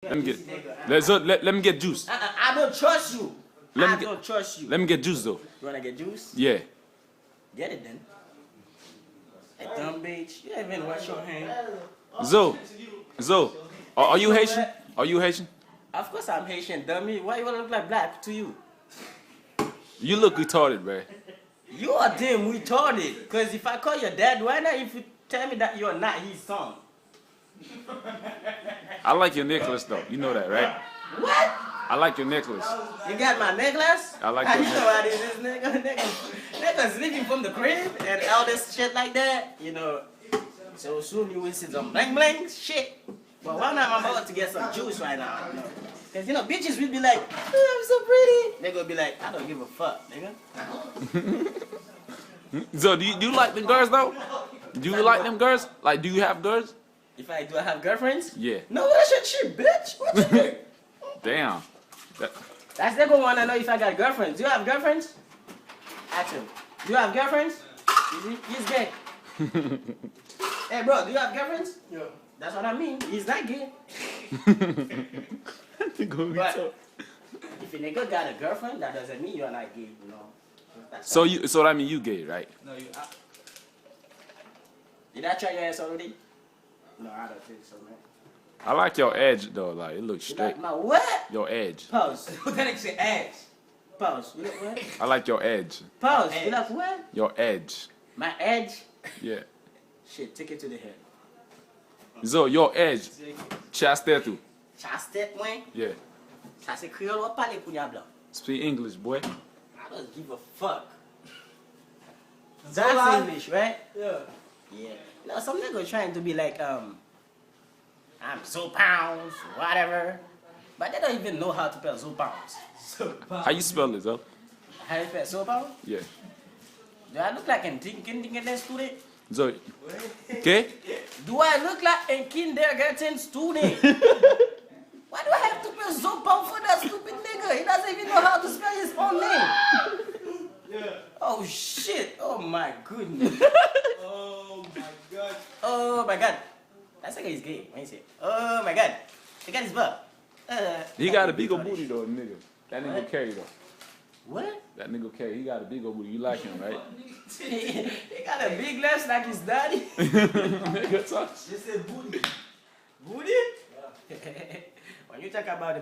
Let me get. Let me get juice. I don't trust you. I don't trust you. Let me get juice though. You wanna get juice? Yeah. Get it then. Hey, dumb bitch. You haven't washed your hands. Zo, are you Haitian? Are you Haitian? Of course I'm Haitian, dummy. Why you wanna look like black to you? You look retarded, bruh. You are damn retarded. Cause if I call your dad, why not if you tell me that you're not his son? I like your necklace though. You know that, right? What? I like your necklace. You got my necklace? I like How your you know how this is, nigga? Niggas living from the crib and all this shit like that, you know. So soon you will see some bling bling shit. But why not I'm about to get some juice right now? You know? Cause you know bitches will be like, oh, I'm so pretty. They gonna be like, I don't give a fuck, nigga. So do you like the girls though? Do you like them girls? Like, do you have girls? If I do I have girlfriends? Yeah. No, that's your shit, bitch. What you think? Damn. That's they gonna wanna know if I got girlfriends. Do you have girlfriends? Ask him. Do you have girlfriends? He's gay. Hey bro, do you have girlfriends? Yeah. That's what I mean. He's not gay. But if a nigga got a girlfriend, that doesn't mean you're not gay, you know. So that mean you gay, right? No, you. Did I try your ass already? No, I don't think so, man. I like your edge though, like it looks You straight. like my what? Your edge. Pause. That nigga say ass. Pause. You like what? I like your edge. Pause. You like what? Your edge. My edge? Yeah. Shit, take it to the head. So your edge. Chastet too. Chastet, mwen? Yeah. Ça c'est créole ou parler pour blanc? Speak English, boy. I don't give a fuck. That's English, right? Yeah. Yeah. No, some nigga trying to be like, I'm so pounds, whatever. But they don't even know how to spell so pounds. How you spell it, though? How you spell so pounds? Yeah. Do I look like a kindergarten student? So, okay? Do I look like a kindergarten student? Why do I have to spell so pound for that stupid nigga? He doesn't even know how to spell his own name. Yeah. Oh shit! Oh my goodness! Oh my god. Oh my god! That nigga is gay. When you say, oh my god, he got his butt. He got a big old booty though, nigga. That nigga carry though. What? That nigga carry. He got a big old booty. You like him, right? He got a big lips like his daddy. Nigga talk. Just said booty. Booty? When you talk about